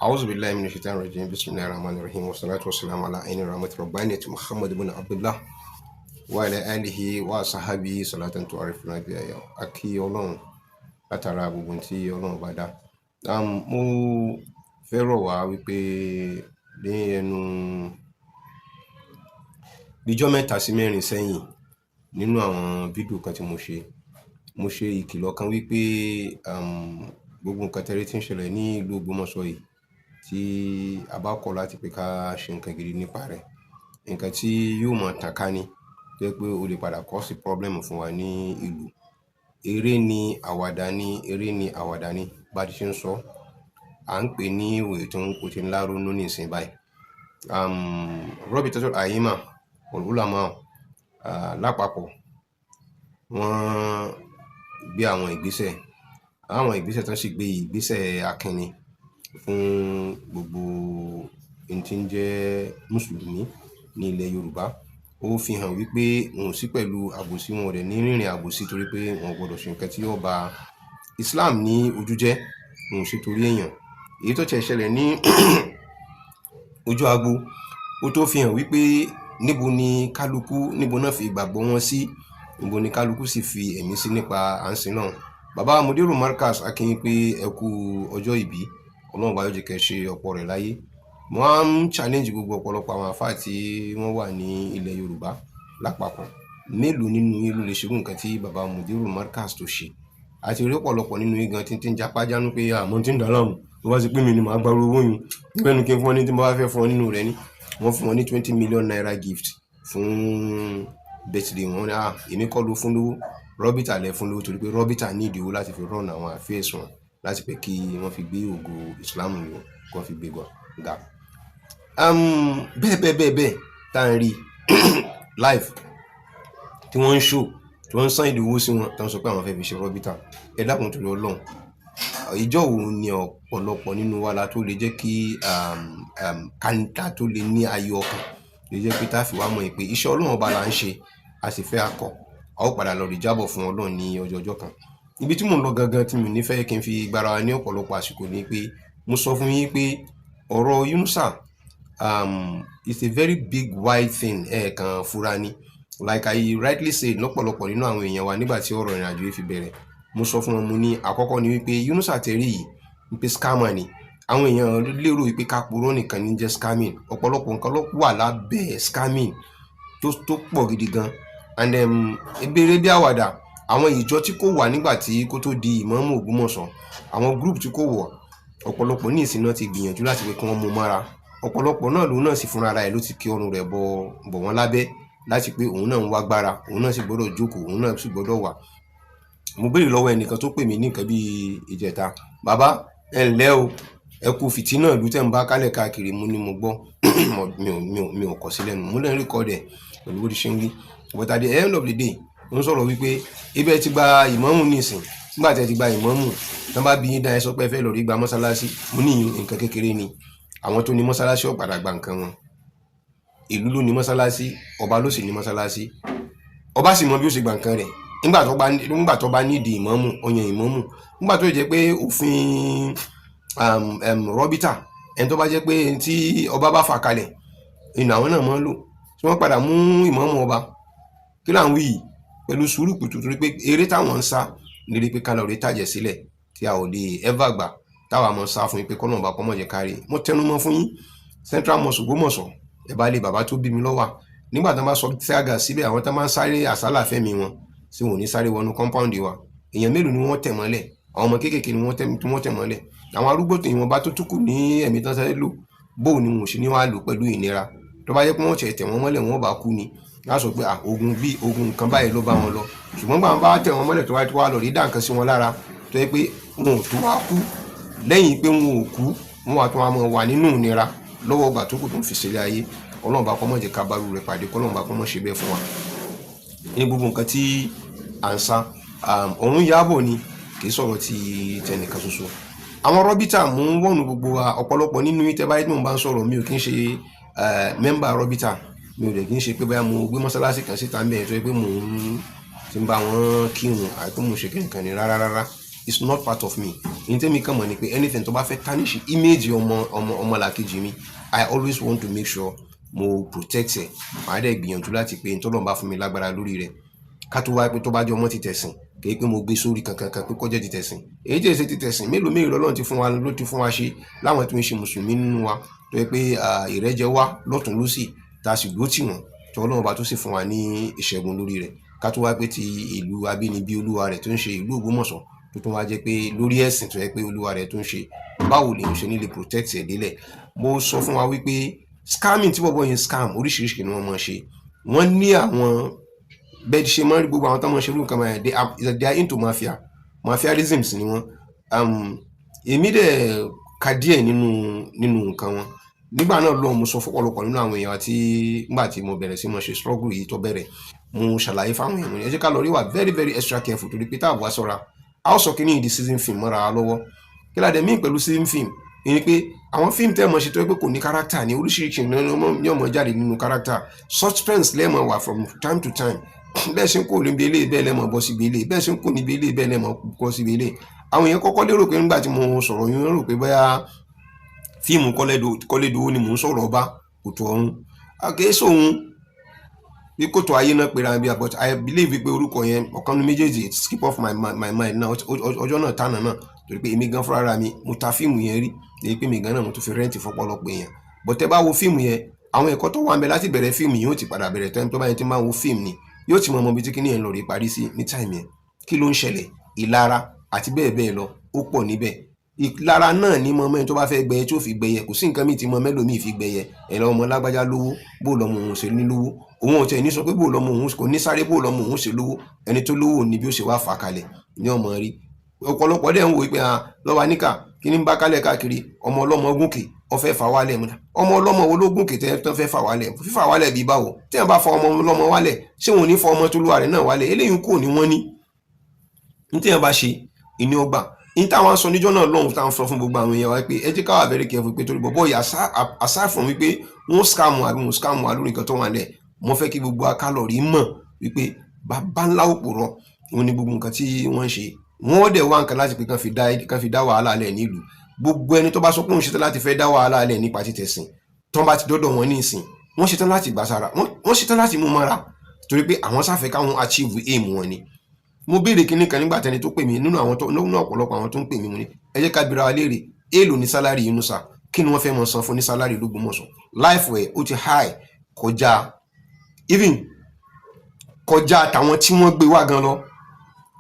أعوذ بالله من الشيطان الرجيم بسم الله الرحمن الرحيم والصلاة والسلام على عين رحمة ربانية محمد بن عبد الله وعلى آله وصحبه صلاة تعرفنا بها أكي Ọlọ́run látara gbogbo tí Ọlọ́run bá dá. Mo fẹ́ rọ̀ wá wípé ní ẹnu bíjọ́ mẹ́ta sí mẹ́rin sẹ́yìn nínú àwọn fídíò kan tí mo ṣe ìkìlọ̀ kan wípé gbogbo nǹkan tẹ́rí tí ń ṣẹlẹ̀ ní ìlú Ògbómọ̀ṣọ́ yìí tí a bá kọ̀ láti pé ká ṣe nǹkan gidi nípa rẹ̀, nǹkan tí yóò máa tàn ká ni tó jẹ́ pé ó lè padà cause problem fún wa ní ìlú. Eré ni àwàdà ni bá ti ṣe ń sọ, à ń pè ní wèrè tó ń kó ti ńlá ronú ní ìsìn báyìí. Rabitatul Aima wal Ulama lápapọ̀ wọ́n gbé àwọn ìgbésẹ̀ tó sì gbé ìgbésẹ̀ akínni fún gbogbo ẹni tí ń jẹ́ mùsùlùmí ní ilẹ̀ Yorùbá. Ó fi hàn wípé wọn ò sí pẹ̀lú àbòsí, wọn ò dẹ̀ ní rìnrìn àbòsí torí pé wọn ò gbọdọ̀ ṣe nǹkan tí yóò ba Islam ní ojú jẹ́, wọn ò ṣe torí èèyàn. Èyí tó tiẹ̀ ṣẹlẹ̀ ní ojú agbo ó tó fi hàn wípé níbo náà fi ìgbàgbọ́ wọn sí, níbo ni kálukú sì fi ẹ̀mí sí nípa àǹsìn náà. Bàbá Mudiru Markaz a kí yín pé ẹ kú ọjọ́ ìbí, Ọlọ́run bá yóò jẹ́ kẹ́ ṣe ọ̀pọ̀ rẹ̀ láyé. Wọ́n á ń challenge gbogbo ọ̀pọ̀lọpọ̀ àwọn àfáà tí wọ́n wà ní ilẹ̀ Yorùbá lápapọ̀. Mélòó nínú yín ló lè ṣerú nǹkan tí bàbá Mudiru Markaz tó ṣe? Àti rí ọ̀pọ̀lọpọ̀ nínú yín gan tí ń japá jánú pé àmọ́ tí ń dá láàmú tó bá ti pé mi ni màá gbárù owó yín nígbẹ́nu kí n fún wọn ní tí mo bá fẹ́ fún wọn nínú rẹ̀ ni. Wọ́n fún wọn ní 20 million naira gift fún birthday wọn. Èmi kọ́ ló fún lówó, Robita lẹ fún lówó torí pé Robita ní ìdí owó láti fi run àwọn affairs wọn, láti pé kí wọ́n fi gbé ògo Islam yìí kí wọ́n fi gbé ga. Bẹ́ẹ̀ tá à ń rí live tí wọ́n ń show, tí wọ́n ń san ìdíwó sí wọn, tí wọ́n sọ pé àwọn fẹ́ fi ṣe Robita. Ẹ dákun torí Ọlọ́run, ìjọ wo ni ọ̀pọ̀lọpọ̀ nínú wa la tó lè jẹ́ kí kàńtà tó lè ní ayọ̀ ọkàn lè jẹ́ pé tá a fi wá mọ̀ pé iṣẹ́ Ọlọ́run ọba là ń ṣe, a sì fẹ́ akọ̀, a ó padà lọ rí jábọ̀ fún Ọlọ́run ní ọjọ́ kan. Ibi tí mò ń lọ gangan tí mi ní fẹ́ kí n fi gbára wa ní ọ̀pọ̀lọpọ̀ àsìkò ni pé mo sọ fún yín pé ọ̀rọ̀ Yunusa is a very big wide thing, kan fura ni. Like I rightly said lọ́pọ̀lọpọ̀ nínú àwọn èèyàn wa nígbà tí ọ̀rọ̀ ìrìnàjò yìí fi bẹ̀rẹ̀, mo sọ fún wọn, mo ní àkọ́kọ́ ni wípé Yunusa tẹ̀rí yìí wípé scammer ni. Àwọn èèyàn lérò wípé kápurọ́ nìkan ní jẹ́ scamming, ọ̀pọ̀lọpọ̀ nǹkan ló wà lábẹ́ scamming tó pọ̀ gidi gan. And ebere bí àwàdà, àwọn ìjọ tí kò wà nígbà tí kó tó di ìmáàmù Ògbómọ̀ṣọ́, àwọn group tí kò wọ̀, ọ̀pọ̀lọpọ̀ ní ìsìn náà ti gbìyànjú láti pé kí wọ́n mú mára. Ọ̀pọ̀lọpọ̀ náà lòun náà sì fúnra ara ẹ̀ ló ti kí ọrùn rẹ̀ bọ̀ wọ́n lábẹ́ láti pé òun náà ń wá gbára, òun náà sì gbọ́dọ̀ jókòó, òun náà sì gbọ́dọ̀ wà. Mo béèrè lọ́wọ́ ẹnìkan tó pè mí ní nǹkan bí ìjẹta, bàbá ẹ ǹlẹ́ o, ẹ kú fìtínà ìlú tẹ́ ń bá kálẹ̀ káàkiri. Mo ní mo gbọ́, mi ò kọ̀ sílẹ̀ nù, mo lè record ẹ̀ pẹ̀lú bó ti ṣe ń rí. But at the end of the day, ó ń sọ̀rọ̀ wípé ibẹ̀ ti gba ìmáàmù nísìn, nígbà tí ẹ ti gba ìmáàmù tí wọ́n bá bí yín dá ẹ sọ pé ẹ fẹ́ lọ rí gba mọ́sálásí. Mo ní nǹkan kékeré ni, àwọn tó ní mọ́sálásí ó padà gba nǹkan wọn. Ìlú ló ní mọ́sálásí, ọba ló sì ní mọ́sálásí. Ọba sì mọ bí ó ṣe gba nǹkan rẹ̀ nígbà tó bá nídìí ìmáàmù, ó yan ìmáàmù. Nígbà tó jẹ́ pé òfin Robita, ẹni tó bá jẹ́ pé tí ọba bá fà kalẹ̀ ìnà àwọn náà máa ń lò, tí wọ́n padà mú ìmáàmù ọba. Kí là ń wí yìí pẹ̀lú sùúrù kùtù torí pé eré táwọn ń sá lérí pé kálọ̀rì tàjẹ̀ sílẹ̀ tí a ò lè ever gbà, táwa mọ̀ sá fún yín pé kọ́nà ọba kọ́mọ̀ jẹ́ kárí. Mo tẹnu mọ́ fún yín, Central Mosque Ògbómọ̀ṣọ́, ẹ bá lè bàbá tó bí mi lọ́wà. Nígbà tí wọ́n bá sọ tíágà síbẹ̀, àwọn tí wọ́n máa ń sáré àsálà fẹ́mi wọn sí wọn ò ní sáré wọnú compound wa. Èèyàn mélòó ni wọ́n tẹ̀ mọ́lẹ̀? Àwọn ọmọ kéékèèké ni wọ́n tẹ̀ mọ́lẹ̀. Àwọn arúgbó tó ìwọ̀nba tó túkù ní ẹ̀mí tán sáré lò, bóò ni wọn ò ṣe ní wàá lò pẹ̀lú ìnira. Tó bá jẹ́ pé wọ́n tẹ̀ wọ́n mọ́lẹ̀ wọ́n bá kú ni, láti sọ pé ogun kan báyìí ló bá wọn lọ. Ṣùgbọ́n gbà wọn bá tẹ̀ wọ́n mọ́lẹ̀ tó wá lọ rí dá nǹkan sí wọn lára, tó yẹ pé wọn ò tó wá kú, lẹ́yìn pé wọn ò kú, wọn wà tó wà nínú ìnira lọ́wọ́ ọgbà tó kù tó ń fi sílẹ̀ ayé. Ọlọ́run bá kọ́mọ̀ jẹ́ ká bá rú rẹ̀ pàdé, kọ́lọ́run bá kọ́mọ̀ ṣe bẹ́ẹ̀ fún wa. Ní gbogbo nǹkan tí à ń sá, ọ̀run yábọ̀ ni, kì í sọ̀rọ̀ ti tẹnìkan ṣoṣo. Àwọn Robita mú wọ̀nù gbogbo wa. Ọ̀pọ̀lọpọ̀ nínú ìtẹ́ báyìí tí mo bá ń sọ̀rọ̀, mi ò kí ń ṣe mẹ́mbà Robita, mi ò dẹ̀ kí ń ṣe pé báyà mo gbé mọ́sálásí kan síta ń bẹ̀rẹ̀ tó yẹ pé mò ń ti ń bá wọn kírun àti pé mo ṣe kí nǹkan ní rárá. it's not part of me. In tẹ́mi kàn mọ̀ ni pé anything tó bá fẹ́ tarnish image ọmọlàkejì mi, I always want to make sure mo protect ẹ̀. Màá dẹ̀ gbìyànjú láti pé ntọ́lọ́run bá fún mi lágbára lórí rẹ̀. Ká tó wá pé tó bá jẹ́ ọmọ ti tẹ̀sìn, kì í pé mo gbé sórí kankan pé kó jẹ́ ti tẹ̀sìn. Èyí tí èsì ti tẹ̀sìn mélòó lọ́lọ́run ti fún wa ló ti fún wa ṣe láwọn tó ń ṣe mùsùlùmí nínú wa tó yẹ pé ìrẹ́jẹ wá lọ́tùn lósì tá a sì dúró tì wọ́n tí Ọlọ́run bá tó sì fún wa ní ìṣẹ́gun lórí rẹ̀. Ká tó wá pé ti ìlú abínibí olúwa rẹ̀ tó ń ṣe ìlú Ògbómọ̀ṣọ́ tó tún wá jẹ́ pé lórí ẹ̀sìn tó yẹ pé olúwa rẹ̀ tó ń ṣe, báwo lè ń ṣe nílé protect ẹ̀ délẹ̀. Mo sọ fún wa wípé scamming tí bọ̀bọ̀ yẹn scam oríṣiríṣi ni wọ́n máa ṣe. Wọ́n ní àwọn bẹ́ẹ̀ ṣe máa ń rí gbogbo àwọn tó máa ń ṣe irú nǹkan báyẹn, they are into mafiaisms ni wọ́n. Èmi dẹ̀ ka díẹ̀ nínú nǹkan wọn. Nígbà náà lọ́wọ́ mo sọ fọ́pọ̀lọpọ̀ nínú àwọn èèyàn tí nígbà tí mo bẹ̀rẹ̀ sí mo ṣe struggle yìí tó bẹ̀rẹ̀, mo ṣàlàyé fáwọn èèyàn ẹ jẹ́ ká lọ rí wà very very extra careful torí pé táàbù wá sọ́ra a ó sọ kí ní ìdí season film mọ́ra lọ́wọ́. Kí ládẹ mí pẹ̀lú season film ni pé àwọn fíìmù tẹ́ mọ̀ ṣe tó yẹ pé kò ní character ní oríṣiríṣi ní ọmọ jáde nínú character, suspense lẹ́mọ̀ wà from time to time. Bẹ́ẹ̀ ṣe ń kó níbi ilé bẹ́ẹ̀ lẹ́mọ̀ bọ́ síbi ilé, bẹ́ẹ̀ ṣe ń kó níbi ilé bẹ́ẹ̀ lẹ́mọ̀ bọ́ síbi ilé. Àwọn èèyàn kọ́kọ́ lérò pé nígbà tí mo sọ̀rọ̀ yín rò pé bóyá fíìmù kọ́lédowó ni mò ń sọ̀rọ̀ ọba kòtò ọ̀run. Àkèésò òun bí kòtò ayé náà pera bí but I believe pé orúkọ yẹn ọ̀kan ní méjèèjì skip off my mind náà ọjọ́ náà tánà náà torí pé èmi gan fúnra mi mo ta fíìmù yẹn rí èyí pé mi gan náà mo tún fi rẹ́ǹtì fọ́pọ̀lọpọ̀ èèyàn. But tẹ́ bá wo fíìmù yẹn àwọn ẹ̀kọ́ tó wà ń bẹ láti bẹ̀rẹ̀ fíìmù yìí ó ti padà bẹ̀rẹ̀ tẹ́ni tó bá yẹn ti máa wo fíìmù ni yóò ti mọ ọmọ bíi tí kíní yẹn lọ rí parí sí ní táìmù yẹn. Kí ló ń ṣẹlẹ̀? Ìlara àti bẹ́ẹ̀ bẹ́ẹ̀ lọ ó pọ̀ níbẹ̀. Ìlara náà ní mọ mẹ́rin tó bá fẹ́ gbẹyẹ tí ó fi gbẹyẹ, kò sí nǹkan míì tí mọ mẹ́lòmíì fi gbẹyẹ. Ẹ̀rọ ọmọ lágbájá lówó bó lọmọ òun ṣe ní lówó, òun ò tẹ̀ ní sọ pé bó lọmọ òun kò ní sáré bó lọmọ òun ṣe lówó. Ẹni tó lówó ní bí ó ṣe wá fà kalẹ̀ ní ọmọ rí. Ọ̀pọ̀lọpọ̀ dẹ̀ ń wò pé lọ́wọ́ níkà kí ní bá kálẹ̀ káàkiri ọmọ ọlọ́mọ gúnkè ọfẹ́ fà wálẹ̀ mọ́ta. Ọmọ ọlọ́mọ wo ló gúnkè tẹ́ fẹ́ fà wálẹ̀? Fífà wálẹ̀ bí báwo? Tí wọ́n bá fọ ọmọ ọlọ́mọ wálẹ̀ ṣé wọn ò ní fọ ọmọ tó lúwa rẹ̀ náà wálẹ̀? Eléyìí kò ní wọ́n ní. Ní tí wọ́n bá ṣe ìní ọgbà. Ní táwọn sọ níjọ́ náà lọ́hùn táwọn sọ fún gbogbo àwọn èèyàn wa pé ẹ jẹ́ ká wà very careful pé torí bọ̀bọ̀ yìí aside from wípé wọ́n scam àbí wọ́n scam wà lórí nǹkan tó wà lẹ̀, mo fẹ́ kí gbogbo akálọ̀rí mọ̀ wípé bàbá ńlá òpòrọ̀ òun ni gbogbo nǹkan tí wọ́n ń ṣe. Wọ́n dẹ̀ wá nǹkan láti pé kán fi dá wàhálà lẹ̀ nílùú. Gbogbo ẹni tó bá sọ pé òun ṣetán láti fẹ́ dá wàhálà lẹ̀ nípa títẹ̀sìn tó bá ti dọ́dọ̀ wọn ní ìsìn, wọ́n ṣetán láti gbà sára, wọ́n ṣetán láti mú mọ́ra torí pé àwọn sáfẹ́ káwọn achieve aim wọn ni. Mo béèrè kinní kan nígbà tẹni tó pè mí nínú ọ̀pọ̀lọpọ̀ àwọn tó ń pè mí mo ní ẹ jẹ́ ká bira wa léèrè èèlò ní sálárì Yunusa, kí ni wọ́n fẹ́ mọ san fún ní sálárì l'Ógbómọ̀ṣọ́. Life ẹ̀ ó ti high kọjá tàwọn tí wọ́n gbé wá gan lọ.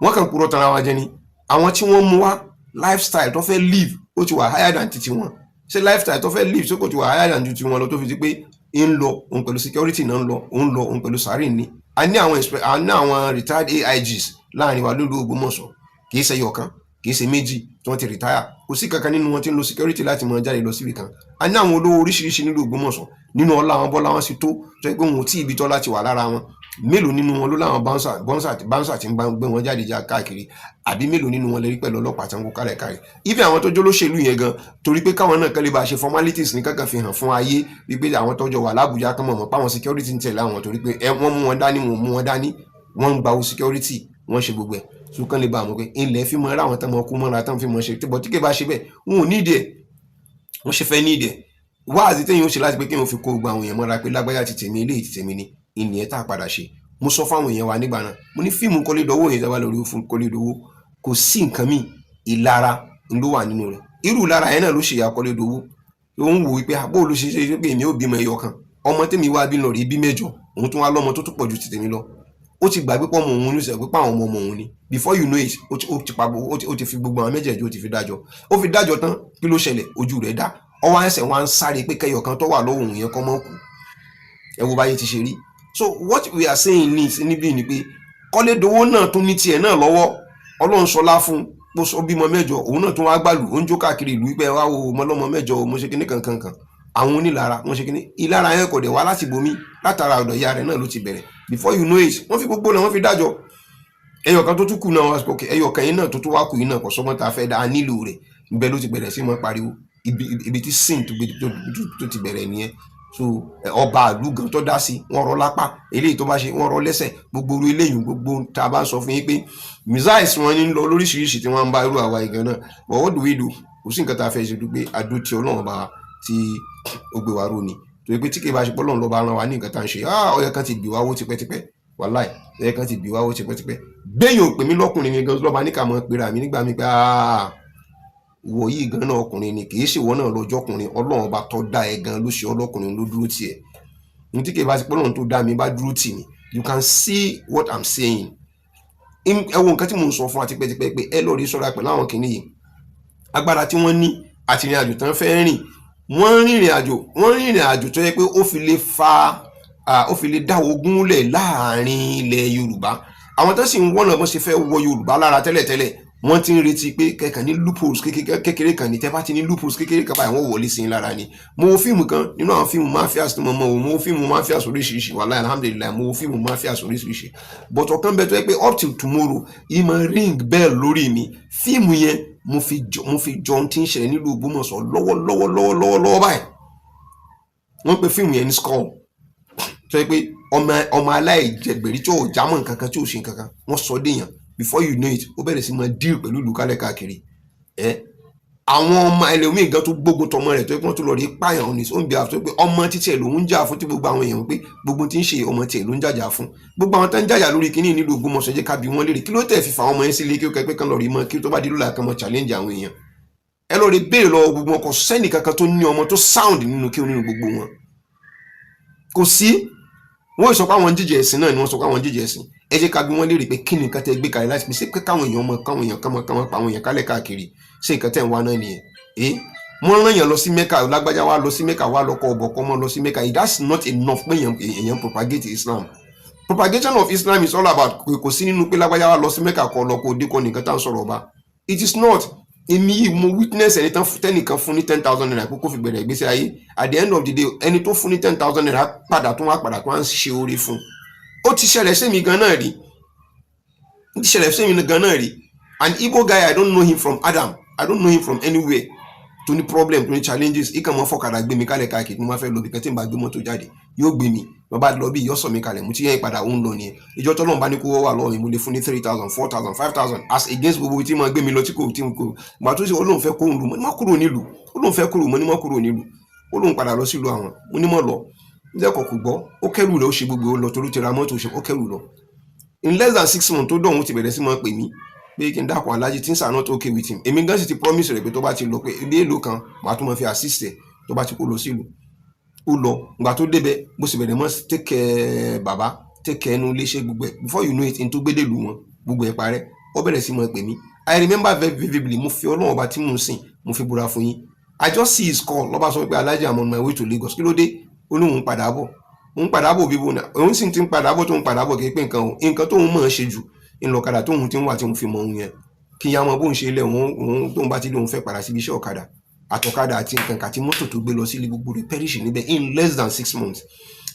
Wọ́n kàn kúrò tara wa jẹ ni. Àwọn tí wọ́n mú wá lifestyle tó fẹ́ live ó ti wà higher than titi wọn. Ṣé lifestyle tó fẹ́ live sókò ti wà higher than titi wọn lọ tó fi di pé ń lọ òun pẹ̀lú security náà ń lọ òun pẹ̀lú sarin ni. A ní àwọn retired AIGs láàrin wa lórí Ògbómọ̀ṣọ́ kì í ṣe ẹyọkan kì í ṣe méjì tí wọ́n ti retire. Kò sí kankan nínú wọn tí ń lo security láti mọ jáde lọ síbi kan. A ní àwọn olówó oríṣiríṣi nílùú Ògbómọ̀ṣọ́ nínú ọlá wọn bọ́lá wọn sì tó tó yẹ pé wọn ò tí ibi tọ́ láti wà lára wọn. Mélòó nínú wọn ló láwọn bouncer tí ń gbé wọn jáde já káàkiri, àbí mélòó nínú wọn lè rí pẹ̀lú ọlọ́pàá tí wọ́n kó kálẹ̀ kárí. Even àwọn tó jólóṣèlú yẹn gan torí pé káwọn náà kẹ́lẹ́ bá ṣe formalities ní kankan fi hàn fún ayé wípé àwọn tọ́jọ́ wà lábújá kan mọ̀ páwọn security ń tẹ̀lé àwọn torí pé wọ́n mú wọn dání wọ́n ń gba owó security wọ́n ṣe gbogbo ẹ̀ ṣùgbọ́n lè bá àwọn pé ilẹ̀ fi mọ́ ra àwọn tán mọ́ kú mọ́ra tán fi mọ́ ṣe tí kì bá ṣe bẹ́ẹ̀ wọn ò nídìí ẹ̀ wọ́n ṣe fẹ́ nídìí ẹ̀. Wáàzí téèyàn ó ṣe láti pé kéèyàn fi kó gbogbo àwọn èèyàn mọ́ra pé lágbájá ti tèmi eléyìí ti tèmi ni ìnìyẹn tá a padà ṣe. Mo sọ fáwọn èèyàn wa nígbà náà mo ní fíìmù Kọ́lédowó yẹn jábá lórí fún Kọ́lédowó kò sí nǹkan míì, ìlara ló wà nínú rẹ̀. Irú ìlara yẹn náà ló ṣe ìyá Kọ́lédowó ló ń wò wípé àbó ló ṣe pé èmi ò bímọ ẹyọ kan, ọmọ tèmi wá bí lọ rí bí mẹ́jọ, òun tún wá lọ́mọ tó tún pọ̀ ju ti tèmi lọ. Ó ti gbàgbé pọ́ ọmọ òun ní sẹ̀ pé páwọn ọmọ òun ni. Before you know it ó ti fi gbogbo àwọn méjèèjì ó ti fi dájọ́. Ó fi dájọ́ tán kí ló ṣẹlẹ̀? Ojú rẹ̀ dá. Ọwọ́ ẹsẹ̀ wá ń sáré pé kẹyọ kan tó wà lọ́wọ́ òun yẹn kọ́ mọ́ kù. Ẹ wo báyé ti ṣe rí. So what we are saying níbí ni pé Kọ́lédowó náà tún ní tiẹ̀ náà lọ́wọ́. Ọlọ́run sọlá fún bó sọ bímọ mẹ́jọ, òun náà tún wá gbàlù ó ń jó káàkiri ìlú pé wá wo ọmọlọ́mọ mẹ́jọ mo ṣe kíní kankan. Àwọn onílara wọ́n ṣe kíní. Ìlara yẹn kò dẹ̀ wá láti bomi látara ọ̀dọ̀ ìyá rẹ̀ náà ló ti bẹ̀rẹ̀. Before you know it wọ́n fi gbogbo náà wọ́n fi dájọ́. Ẹyọkan tó tún kù náà wọ́n sọ ẹyọkan yìí náà tó tún wá kù yìí náà kò sọ́mọ́ tá a fẹ́ dá a nílò rẹ̀. Ibẹ̀ ló ti bẹ̀rẹ̀ sí mọ́ pariwo ibi tí sin tó ti bẹ̀rẹ̀ nìyẹn. so ọba ìlú gan tó dá sí wọ́n rọ lápá eléyìí tó bá ṣe wọ́n rọ lẹ́sẹ̀ gbogbo orí eléyìí gbogbo tá a bá sọ fún yín pé missiles wọn ní lọ lóríṣiríṣi tí wọ́n ń bá irú àwa ìgan náà but what do we do kò sí nǹkan tá a fẹ́ ṣe dúpẹ́ adó tí Ọlọ́run bá tí ó gbé wa ró ni torí pé tí kì í bá ṣe pọ́lọ́run lọ́ba rán wa ní nǹkan tá à ń ṣe ọyẹ kan ti bì wá wó tipẹ́tipẹ́ wàláì ọyẹ kan ti bì wá wó tipẹ́tipẹ́ gbẹ̀yìn òpè mí lọ́kùnrin mi gan lọ́ba ní ká mọ̀ pera mi nígbà mi pé ìwọ yìí gan náà ọkùnrin ni kì í ṣe ìwọ náà lọ́jọ́ ọkùnrin Ọlọ́run bá tọ́ dá ẹ gan ló ṣe ọlọ́kùnrin ló dúró tiẹ̀ ní tí kì í bá ṣe pọ́lọ́run tó dá mi bá dúró tì mí you can see what I'm saying ẹ wo nǹkan tí mo ń sọ fún wa tipẹ́tipẹ́ pé ẹ lọ́ọ́ rí sọ́ra pẹ̀lú àwọn kìnìyí agbára tí wọ́n ní àti ìrìn àjò tán fẹ́ rìn wọ́n rìnrìn àjò tó yẹ pé ó fi lè dá ogun lẹ̀ láàrin ilẹ̀ Yorùbá àwọn tó sì ń wọ́nà bó ṣe fẹ́ wọ Yorùbá lára tẹ́lẹ̀tẹ́lẹ̀ wọ́n ti ń retí pé kẹ̀kàn ní loopholes kékeré kan ní tẹ́ bá ti ní loopholes kékeré kan báyìí wọ́n wọlé sí i lára ni mo wo fíìmù kan nínú àwọn fíìmù mafias tó mọ̀ mo wo fíìmù mafias oríṣiríṣi wàláhì alhamdulilayi mo wo fíìmù mafias oríṣiríṣi but ọ̀kan bẹ tó yẹ pé up till tomorrow yìí máa ring bell lórí mi fíìmù yẹn mo fi jọ ohun tí ń ṣẹlẹ̀ nílùú Ògbómọ̀ṣọ́ lọ́wọ́ báyìí wọ́n pe fíìmù yẹn ní Skull tó yẹ pé ọmọ aláìjẹgbẹ̀rí tí ò jámọ́ nǹkan kan tí ò ṣe nǹkan kan wọ́n sọ déèyàn before you know it ó bẹ̀rẹ̀ sí máa deal pẹ̀lú ìlú kálẹ̀ káàkiri àwọn ọmọ ẹlòmíì gan tó gbógun tọmọ rẹ̀ tó yẹ pé wọ́n tó lọ rí pààyàn òní ó ń bí àfẹ́ pé ọmọ títí ẹ̀ ló ń jà fún tí gbogbo àwọn èèyàn pé gbogbo tí ń ṣe ọmọ tiẹ̀ ló ń jàjà fún gbogbo àwọn tó ń jàjà lórí kíní nílùú Ògbómọ̀ṣọ́ jẹ́ ká bí wọ́n léèrè kí ló tẹ̀ fi fa ọmọ yẹn sílé kí ó kẹ́ pé kán lọ rí mọ́ kí tó bá di lọ́la kan mọ́ challenge àwọn èèyàn ẹ lọ rí béèrè lọ gbogbo wọn kò sẹ́nì kankan tó ní ọmọ tó sound nínú kí nínú gbogbo wọn kò sí wọ́n sọ pé àwọn jíjẹ ẹ̀sìn náà ni wọ́n sọ pé àwọn jíjẹ ẹ̀sìn ẹ jẹ́ ká bí wọ́n léèrè pé kí ni nǹkan tẹ́ gbé kalẹ̀ láti fi ṣe pé káwọn èèyàn mọ káwọn èèyàn pa àwọn èèyàn kálẹ̀ káàkiri ṣé nǹkan tẹ́ ń wá náà nìyẹn wọ́n rán èèyàn lọ sí Mẹ́kà lágbájá wa lọ sí Mẹ́kà wa lọ kọ ọ̀bọ̀ kọ́ mọ́ lọ sí Mẹ́kà that's not enough pé èèyàn propagate Islam propagation of Islam is all about kò sí nínú pé lágbájá wa lọ sí Mẹ́kà kọ́ lọ kó o dé kọ́ nìkan tá à ń sọ̀rọ̀ ọba it is not èmi yìí mo witness ẹni tẹ́nìkan fún ní 10,000 naira kó fi bẹ̀rẹ̀ ìgbésí ayé at the end of the day ẹni tó fún ní 10,000 naira padà tó wá ń ṣe oore fún ó ti ṣẹlẹ̀ sí mi gan náà rí an Igbo guy I don't know him from Adam I don't know him from anywhere tó ní problem tó ní challenges ìkàn mọ́ fọ́kadà gbé mi kálẹ̀ káàkiri mo máa fẹ́ lọ bí kẹ́tí n bá gbé mọ́tò jáde yóò gbé mi bàbá lọ bí yóò sọ mi kalẹ̀ mo ti yẹn padà òun lọ nìyẹn ìjọ tọ́lọ́run bá ní kó wà lọ́wọ́ mi mo lè fún ní 3,000 4,000 5,000 as against gbogbo tí mo gbé mi lọ tí kò gbà tó ṣe olóhùn fẹ́ kó òun lù mo ní má kúrò nílùú olóhùn fẹ́ kúrò mo ní má kúrò nílùú olóhùn padà lọ sílùú àwọn mo ní mọ́ lọ lẹ́kọ̀ọ́ kò gbọ́ ó kẹ́rù lọ ó ṣe gbogbo lọ torí tẹ̀ra mọ́tò ó kẹ́rù lọ in less than 6 months tó dọ̀hún ti bẹ̀rẹ̀ sí máa pè mí pé kí n dákun alájí things are not okay with him èmi gan sì ti promise rẹ̀ pé tó bá ti lọ pé ilé èlò kan màá tún máa fi assist ẹ̀ tó bá ti kó lọ sílùú ó lọ ìgbà tó débẹ̀ bó sì bẹ̀rẹ̀ mọ́ take care bàbá take care ẹnu iléeṣẹ́ gbogbo ẹ̀ before you know it n tó gbédè lù wọn gbogbo ẹ̀ parẹ́ ó bẹ̀rẹ̀ sí máa pè mí I remember very vividly mo fi Ọlọ́run ọba tí mo ń sìn mo fi búra fún yín I just see his call lọ́ba sọ pé alájí I'm on my way to Lagos kí ló dé ó ní òun padà bọ̀ bíbó náà òun sì ti ń padà bọ̀ tó ń padà bọ̀ kì í pé nǹkan tóun mọ̀ ọ́n ṣe jù ńlọkadà tóun ti ń wà tí òun fi mọ ohun yẹn kí ya mọ bóun ṣe lẹ̀ òun tóun bá ti lóun fẹ́ padà síbi iṣẹ́ ọ̀kadà àtọ̀kadà àti nǹkan àti mọ́tò tó gbé lọ sílé gbogbo rẹ̀ perish níbẹ̀ in less than 6 months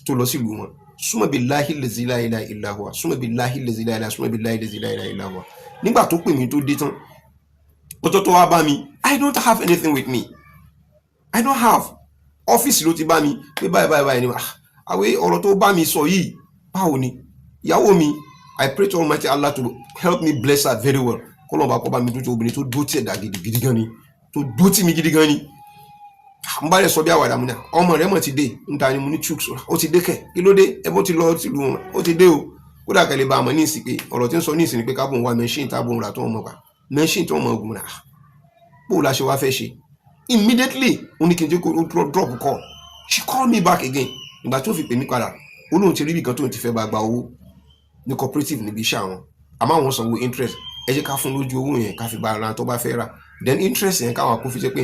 tó lọ sílùú wọn súnmọ́ billahi lazi la ilaha illa huwa súnmọ́ billahi lazi la ilaha súnmọ́ billahi lazi la ilaha illa huwa nígbà tó pè mí tó dé tán ọjọ́ tó wá bá mi I don't have anything with me I don't have ọ́fíìsì ló ti bá mi pé báyìí ni àwẹ̀ ọ̀rọ̀ tó bá mi sọ yìí báwo ni ìyàwó mi I pray to Almighty Allah to help me bless her very well kọ́lọ́n bá kọ́ bá mi dúró obìnrin tó dúró tí ẹ̀dá gidi gan ni tó dúró tí mi gidi gan ni mo bá lè sọ bí àwàdà mu náà ọmọ rẹ mọ̀ ti dé níta ni mo ní chooks ó ti dé kẹ̀ kí ló dé ẹ bó ti lọ sílùú wọn ó ti dé o ó dà kẹ́lẹ́ bá a mọ̀ ní ìsìn pé ọ̀rọ̀ tí ń sọ ní ìsìn ni pé káàbọ̀ wá mẹ́ṣíìn táàbọ̀ rà tó ọmọ gbà mẹ́ṣíìn tó ọmọ ogun rà bó la ṣe wá fẹ́ ṣe immediately ó ní kí n jẹ́ kó drop call she called me back again ìgbà tó fi pè mí padà ó lóun ti rí ibì kan tóun ti fẹ́ bá gba owó ní cooperative níbi iṣẹ́ àwọn àmọ́ àwọn sanwó interest ẹ jẹ́ ká fún lójú owó yẹn ká fi bá ara tó bá fẹ́ rà then interest yẹn káwọn kó fi ṣe pé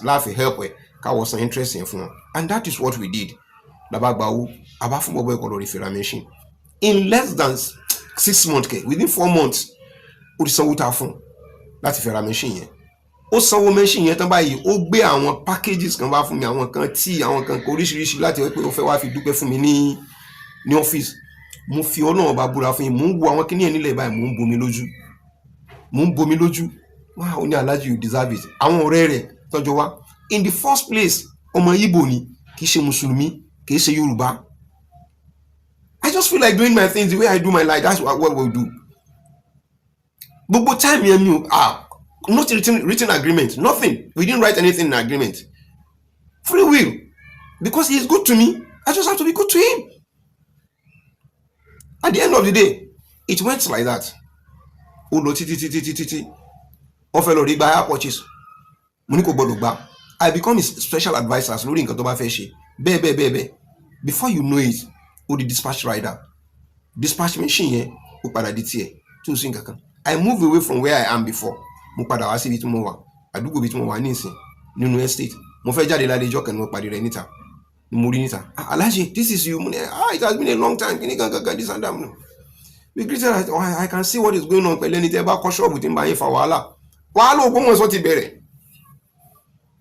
láàfin help ẹ̀ káwọn san interest yẹn fún wọn and that is what we did làbá gba owó àbá fún bọ́bọ́ ẹ̀kọ́ lórí fèrè machine in less than 6 months within 4 months ó ti sanwó ta fún láti fèrè machine yẹn ó sanwó machine yẹn tán báyìí ó gbé àwọn packages kan wá fún mi àwọn kan tí àwọn kan oríṣiríṣi láti wẹ́ pé ó fẹ́ wá fi dúpẹ́ fún mi ní ọ́fíìsì mo fi Ọlọ́run ọba búra fún yín mò ń wo àwọn kíní ẹ̀ nílẹ̀ báyìí mò ń bomi lójú wá ó ní aláàjì you deserve it àwọn ọ̀rẹ́ rẹ̀ tọ́jọ́ wá in the first place ọmọ Ìgbò ni kì í ṣe mùsùlùmí, kì í ṣe Yorùbá. I just feel like doing my things the way I do my life. That's what we do. Gbogbo time yẹn mi ò not written agreement, nothing. We didn't write anything in agreement. Free will, because he is good to me. I just have to be good to him. At the end of the day, it went like that. Ó lọ títí wọ́n fẹ́ lọ rí gba hire purchase. Mo ní kò gbọdọ̀ gbà. I become his special adviser lórí nǹkan tó bá fẹ́ ṣe. Bẹ́ẹ̀. Before you know it, ó di dispatch rider. Dispatch machine yẹn ó padà di tiẹ̀ tí ó sì ń kankan. I move away from where I am before. Mo padà wá síbi tí mo wà. Àdúgbò bí tí mo wà ní ìsìn nínú estate. Mo fẹ́ jáde lálẹ́ ìjọ́ kan ní mo pàdé rẹ̀ níta. Mo rí níta. Alhaji, this is you. It has been a long time. Kí ni gangan this and that. We greeted. I can see what is going on. Pẹ̀lú ẹni tẹ́ bá kọ́ ṣọ́ọ̀bù tí ń bá yín fa wàhálà. Wàhálà Ògbómọ̀ṣọ́ ti bẹ̀rẹ̀.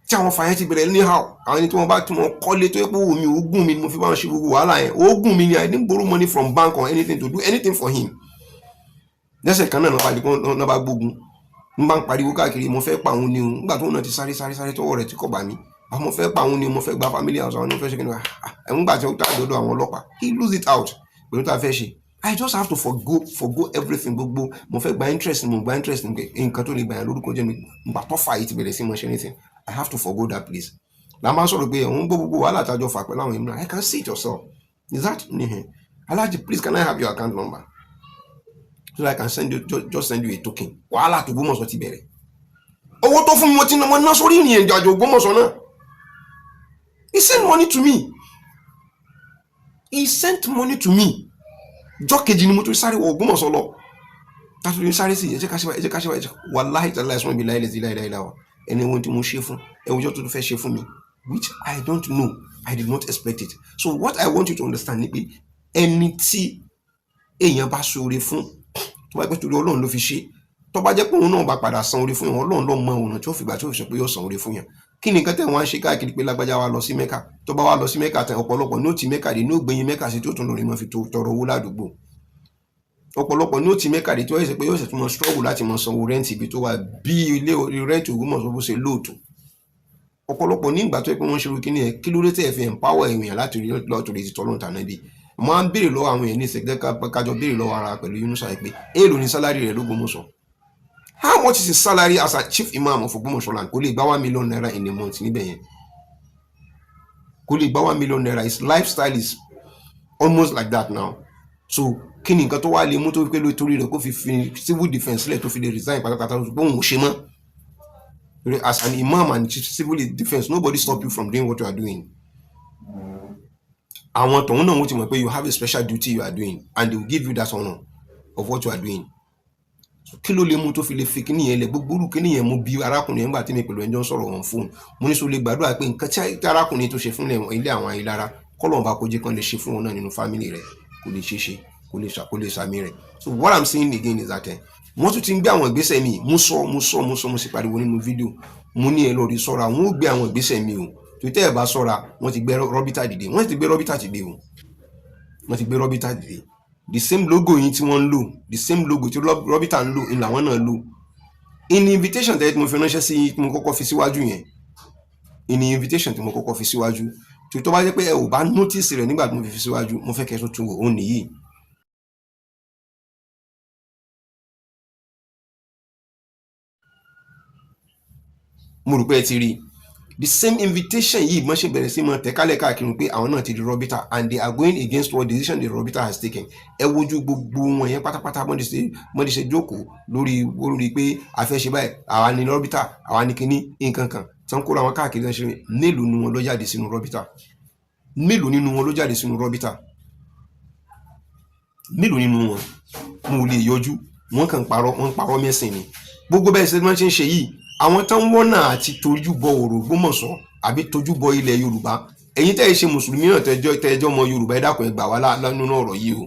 Tí àwọn fàyẹn ti bẹ̀rẹ̀ anyhow. Àwọn ẹni tí wọ́n bá tún wọn kọ́lé tó yẹ pé omi ogún mi ni mo fi bá wọn ṣe gbogbo wàhálà yẹn. Ogún mi ni I didn't borrow money from bank or anything to do anything for him. Lẹ́sẹ̀ kan náà náà bá gbógun. N bá ń pariwo káàkiri mo fẹ́ pa òun ni o. Nígbà tó náà ti sáré tọwọ́ rẹ̀ tí kò bá mi. Mo fẹ́ pa òun ni mo fẹ́ gba family house àwọn fẹ́ ṣe kí ni nígbà tí ó tà dọ́dọ̀ àwọn ọlọ́pàá. He lose it out pẹ̀lú tá a fẹ́ ṣe. I just have to forgo everything gbogbo. Mo fẹ́ gba interest nǹkan tó lè gbà yẹn lórúkọ jẹ́ mi. Nígbà tó fà yìí ti bẹ̀rẹ̀ sí mo ṣe anything. I have to forgo that place. La máa ń sọ̀rọ̀ pé òun gbogbo wàhálà àtàjọ fà pẹ̀lú àwọn ènìyàn. I can see it yourself. Is that Alhaji, please can I have your account number? So that I can just send you a token. Wàhálà tó Ògbómọ̀ṣọ́ ti bẹ̀rẹ̀. Owó tó fún mi mo ti ná sórí ìrìn àjò Ògbómọ̀ṣọ́ náà. He sent money to me. Jọ́ kejì ni mo tún sáré wọ Ògbómọ̀ṣọ́ lọ. Tàbí ní sáré sí ẹjẹ́ káṣíwá wàláhì tàlá ẹ̀sùn ìbí láìláìláwà. Ẹni ohun tí mo ṣe fún ẹwùjọ́ tó fẹ́ ṣe fún mi, which I don't know. I did not expect it. So what I want you to understand ni pé ẹni tí èèyàn bá ṣoore fún tó bá pẹ́ torí Ọlọ́run ló fi ṣe, tó bá jẹ́ pé òun náà bá padà san oore fún yàn, Ọlọ́run ló mọ ọ̀nà tí ó fi gbà tí ó fi sọ pé yóò san oore fún yàn. Kí ni nǹkan tẹ̀ wọ́n á ṣe káàkiri pé lágbájá wa lọ sí Mẹ́kà, tó bá wá lọ sí Mẹ́kà tẹ̀ ọ̀pọ̀lọpọ̀ ní ó ti Mẹ́kà dé ní ó gbẹ̀yìn Mẹ́kà sí tí ó tún lọ rí mọ́ fi tọrọ owó ládùúgbò. Ọ̀pọ̀lọpọ̀ ní ó ti Mẹ́kà dé tí ó yẹ pé yóò ṣe tún mọ struggle láti mọ sanwó rẹ́ǹtì ibi tó wà bí ilé rẹ́ǹtì Ògbómọ̀ṣọ́ bó ṣe lóòótọ́. Ọ̀pọ̀lọpọ̀ ní ìgbà tó yẹ pé wọ́n ṣe irú kíní ẹ̀ kí ló dé tẹ̀ fi empower èèyàn láti rí lọ́tòrí ti tọ́lọ́run tà náà bí. Mo máa ń béèrè lọ́wọ́ àwọn èèyàn ní ìṣẹ̀gbẹ́ kájọ béèrè lọ́wọ́ ara pẹ̀lú Yunusa pé èèlò ni sálárì rẹ̀ l'Ógbómọ̀ṣọ́. How much is his salary as a chief imam of Ògbómọ̀ṣọ́ land? Kò lè gba $1 million in a month níbẹ̀ yẹn. Kò lè gba $1 million. His lifestyle is almost like that now. So kí ni nǹkan tó wá lè mú tó fi pé lórí rẹ̀ kó fi civil defence sílẹ̀ tó fi lè resign pátápátá tó fi pé òun ò ṣe mọ́. As an imam and civil defence, nobody stop you from doing what you are doing. Àwọn tọ̀hún náà wọ́n ti mọ̀ pé you have a special duty you are doing and they will give you that honour of what you are doing. So kí ló lè mú tó fi lè fi kíní yẹn lẹ̀ gbogbo orú kíní yẹn mo bí arákùnrin yẹn gbà tí mi pẹ̀lú ẹjọ́ ń sọ̀rọ̀ wọn fóònù. Mo ní sọ lè gbàdúrà pé nǹkan tí arákùnrin tó ṣe fún ilé àwọn Ayélára kọ́lọ́n bá kó jẹ́ kán lè ṣe fún wọn náà nínú fámìlì rẹ̀ kò lè ṣe kò lè sàmì rẹ̀. So what I'm saying again is that wọ́n tún ti ń gbé àwọn ìgbésẹ̀ mi mo sì pariwo nínú fídíò mo ní ẹ lọ rí sọ́ra wọ́n ó gbé àwọn ìgbésẹ̀ mi o tó tẹ́ ẹ̀ bá sọ́ra wọ́n ti gbé Rọ́bítà dìde wọ́n ti gbé Rọ́bítà dìde the same logo yìí tí wọ́n ń lò the same logo tí Rọ́bítà ń lò ìlà wọn náà lò in invitation tẹ́lẹ̀ tí mo fi ránṣẹ́ sí tí mo kọ́kọ́ fi síwájú yẹn tó bá jẹ́ pé ẹ ò bá notice rẹ̀ nígbà tí mo fi síwájú mo fẹ́ kẹ́ tó tún wò ó nìyí. Mo rò pé ẹ ti rí the same invitation yìí mọ́ ṣe bẹ̀rẹ̀ sí mọ́ tẹ̀kálẹ̀ káàkiri pé àwọn náà ti di Rọ́bítà and they are going against what decision the Rọ́bítà has taken. Ẹ wojú gbogbo wọn yẹn pátápátá mọ́dé ṣe jókòó lórí pé a fẹ́ ṣe báyìí àwa ni Rọ́bítà àwa ni kíní nǹkan kan tí wọ́n kóra wọn káàkiri náà ṣe mélòó nínú wọn ló jáde sínú Rọ́bítà mélòó nínú wọn mo lè yọjú wọn kàn parọ́ mẹ́sìn ni gbogbo bẹ́ẹ̀ ṣe máa ń ṣe yìí. Àwọn tán wọ́nà àti tójú bọ ọ̀rọ̀ Ògbómọ̀ṣọ́ àbí tójú bọ ilẹ̀ Yorùbá ẹ̀yin tẹ́ ẹ ṣe mùsùlùmí náà tẹ́jọ́ ọmọ Yorùbá ẹ dákun ẹ gbà wá nínú ọ̀rọ̀ yìí o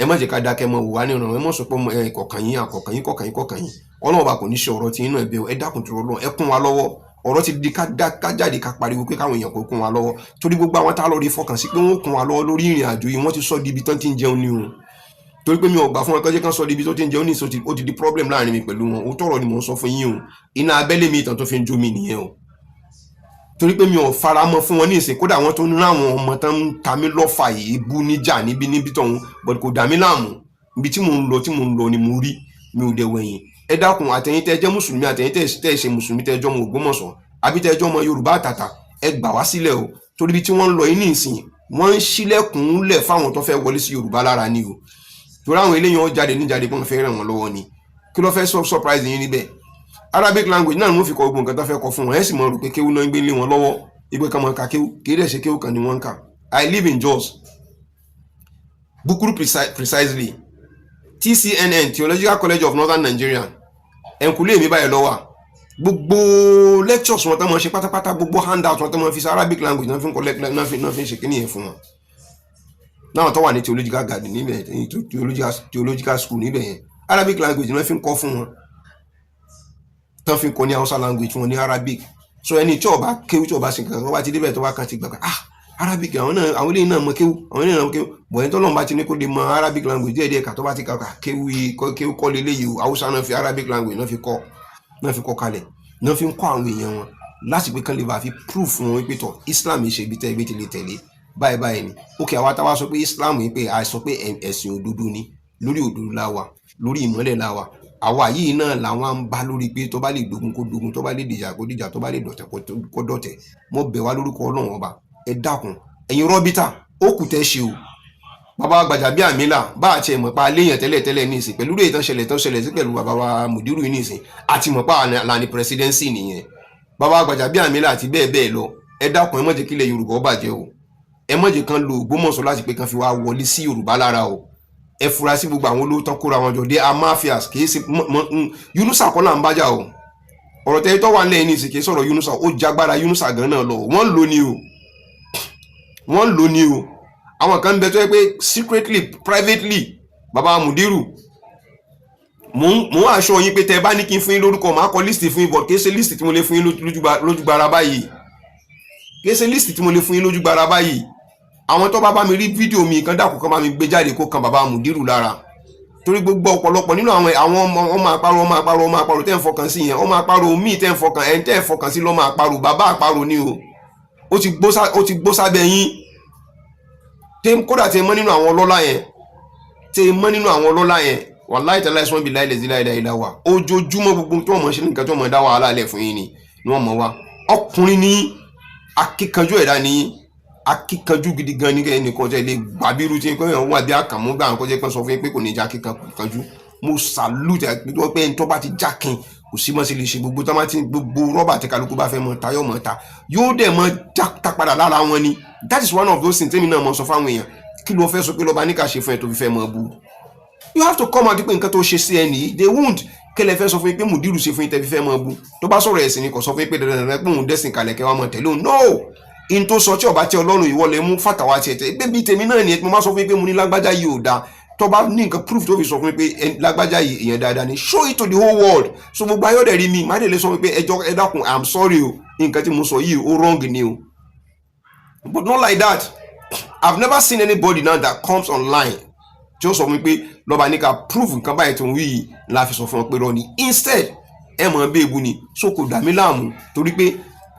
ẹ má jẹ́ ká dákẹ́ mọ́ wò wá ní ọ̀rọ̀ ẹ mọ̀ sọ pé kọ̀ọ̀kan yín Ọlọ́run bá kò ní ṣe ọ̀rọ̀ tí inú ẹ̀bẹ̀ ẹ dákun tó Ọlọ́run ẹ kún wa lọ́wọ́ ọ̀rọ̀ ti di ká jáde ká pariwo pé káwọn èèyàn kò kún wa lọ́wọ́ torí gbogbo àwọn tá a lọ rí fọkàn sí pé wọ́n kún wa lọ́wọ́ lórí ìrìn àjò yìí wọ́n ti sọ di ibi tán ti ń jẹun ní o torí pé mi ò gbà fún ọkọ̀ jẹ́ kan sọ di ibi tó ti ń jẹun ní ìsọ ó ti di problem láàrin mi pẹ̀lú wọn ó tọ̀rọ̀ ni mò ń sọ fún yín o iná abẹ́lé mi ìtàn tó fi ń jó mi nìyẹn o torí pé mi ò faramọ́ fún wọn ní ìsìn kódà wọn tó ń rán àwọn ọmọ tán ń ta mí lọ́fà yìí bú níjà níbi tọ̀hún but kò dà mí láàmú ibi tí mò ń lọ ni mo rí mi ò dẹ̀ wẹ̀yìn. ẹ dákun àtẹ̀yin tẹ́ jẹ́ mùsùlùmí àtẹ̀yin tẹ́ ṣe mùsùlùmí tẹ́ jọ́ ọmọ Ògbómọ̀ṣọ́ àbí tẹ́ jọ́ ọmọ Yorùbá àtàtà ẹ gbà wá sílẹ̀ o torí bí tí wọ́n ń lọ yìí ní ìsìn wọ́n ń ṣílẹ̀kùn lẹ̀ fáwọn tó fẹ́ wọlé sí Yorùbá lára ni o torí àwọn eléyìí wọn jáde níjáde pé wọ́n fẹ́ ràn wọ́n lọ́wọ́ ni kí ló fẹ́ surprise yín níbẹ̀. Arabic language náà ni wọ́n fi kọ gbogbo nǹkan tó fẹ́ kọ fún wọn ẹ sì mọ̀ rò pé kéwú náà ń gbé lé wọn lọ́wọ́ ìgbé kan mọ̀ ká kéwú kéde ṣe kéwú kan ni wọ́n ń kà. I live in Jos Bukuru precisely TCNN Theological College of Northern Nigeria ẹ̀ǹkùlé mi báyìí lọ́wọ́ gbogbo lectures wọn tó mọ̀ ṣe pátápátá gbogbo handout wọn tó mọ̀ fi sí Arabic language náà fi ń kọ náà fi ń ṣe kíní yẹn fún wọn náà tó wà ní theological garden níbẹ̀ theological school níbẹ̀ yẹn Arabic language náà fi ń kọ́ fún wọn tán fi ń kọ́ ní Hausa language wọn ní Arabic so ẹni tí ó bá kéwú tí ó bá ṣe kankan wá ti débẹ̀ tó bá kan ti gbàgbà Arabic àwọn eléyìí náà mọ̀ kéwú àwọn eléyìí náà mọ̀ kéwú bọ̀yẹn tó lọ́n bá ti ní kó lè mọ̀ Arabic language díẹ̀díẹ̀ kà tó bá ti kà kéwú kọ́ lé léyìí Hausa náà fi Arabic language náà fi kọ́ kalẹ̀ náà fi ń kọ́ àwọn èèyàn wọn láti pé kán lè bá fi proof wọn wípé tọ̀ Islam ṣe ibi tẹ́ ibi ti lè tẹ̀lé báyìí ni ok àwa táwa sọ pé Islam yìí pé a sọ pé ẹ̀sìn òdodo ni lórí òdodo la wà lórí ìmọ́lẹ̀ la wà àwa yìí náà làwọn ń bá lórí pé tó bá lè dogun kó dogun tó bá lè dìjà kó dìjà tó bá lè dọ̀tẹ̀ kó dọ̀tẹ̀ mo bẹ̀ wá lórúkọ Ọlọ́run ọba ẹ dákun ẹ̀yin rọ́bítà ó kù tẹ́ ṣe o bàbá Gbajabiamila bá àti ẹ̀mọ̀ pa léèyàn tẹ́lẹ̀ ní ìsìn pẹ̀lú rèé tán ṣẹlẹ̀ sí pẹ̀lú bàbá wa Mudiru ní ìsìn àti mọ̀ pa lànà presidency nìyẹn bàbá Gbajabiamila àti bẹ́ẹ̀ bẹ́ẹ̀ lọ ẹ dákun ẹ má jẹ́ kílẹ̀ Yorùbá ó bàjẹ́ o ẹ má jẹ́ kan lo Ògbómọ̀ṣọ́ láti pé kan fi wá wọlé sí Yorùbá lára o ẹ fura sí gbogbo àwọn olówó tán kóra wọn jọ dé amafias kìí ṣe Yunusa kọ́ là ń bájà o ọ̀rọ̀ tẹ́lẹ̀ tó wà lẹ́yìn ní ìsìn kìí sọ̀rọ̀ Yunusa ó jagbára Yunusa gan náà lọ wọ́n lò ní o àwọn kan ń bẹ tó yẹ pé secretly privately baba Mudiru mo aṣọ yín pé tẹ́ bá ní kí n fún yín lórúkọ máa kọ list fún yín but kìí ṣe list tí mo lè fún yín lójúgbara báyìí kìí ṣe list tí mo lè fún yín lójúgbara báyìí àwọn tó bá mi rí fídíò mi kan dákun kan bá mi gbé jáde kó kan baba Mudiru lára torí gbogbo ọ̀pọ̀lọpọ̀ nínú àwọn ọmọ àparò tẹ́ ń fọkàn sí yẹn ọmọ àparò míì tẹ́ ń fọkàn sí lọ́mọ àparò bàbá àparò ni o ó ti gbó sábẹ́ yín kódà tẹ́ mọ́ nínú àwọn ọlọ́lá yẹn wàláhì tàláhì ìsọ́n bí láìlẹ̀ wà ojoojúmọ́ gbogbo tí wọ́n mọ̀ ṣe nǹkan tí wọ́n mọ̀ dá wàhálà lẹ̀ fún yín ni wọ́n mọ̀ wá ọkùnrin ní akíkanjú ẹ̀dá ní akíkanjú gidi gan ní ẹnìkan tẹ́ lè gbàbírú tí wọ́n wà bí àkàmú gbà wọn kó jẹ́ pé sọ fún yín pé kò ní já kíkanjú mo salute àpéjọ pé ẹni tó bá ti jákin kò sí mọ́ sí lè ṣe gbogbo tó máa ti gbogbo rọ́bà tí kálukú bá fẹ́ mọ tayọ́ mọ́ ta yóò dẹ̀ mọ́ já padà lára wọn ni that is one of those things tẹ́mi náà mọ̀ sọ fáwọn èèyàn kí ló fẹ́ sọ pé lọ́ba ní ká ṣe fún ẹ tó fi fẹ́ mọ́ bú you have to come out pé nǹkan tó ṣe sí ẹ nìyí they won't kẹlẹ̀ fẹ́ sọ fún yín pé Mudiru ṣe fún yín tẹ́ fi fẹ́ mọ́ bú tó bá sọ̀rọ̀ ẹ̀sìn ni kò sọ fún yín pé dandan pé òun dẹ́sìn kalẹ̀ kẹ́ wá mọ́ tẹ̀lé òun no in tó sọ tí ọba tí Ọlọ́run ìwọ lè mú fàtàwà tiẹ̀ tẹ́ bébí tèmi náà ni mo máa sọ fún yín pé mo ní lágbájá yìí ò dáa tó bá ní nǹkan proof tó fi sọ fún mi pé lágbájá yìí èèyàn dáadáa ni show it to the whole world so gbogbo ayọ́dẹ̀ rí mi má dé lè sọ pé ẹjọ́ ẹ dákun I'm sorry o nǹkan tí mo sọ yìí ó wrong ni o but not like that I've never seen anybody now that comes online tí ó sọ fún mi pé lọ́ba ní ká prove nǹkan báyìí tó ń wí yìí la fi sọ fún ọ pé rọ ni instead ẹ mọ̀ bí ebu ni so kò dà mí láàmú torí pé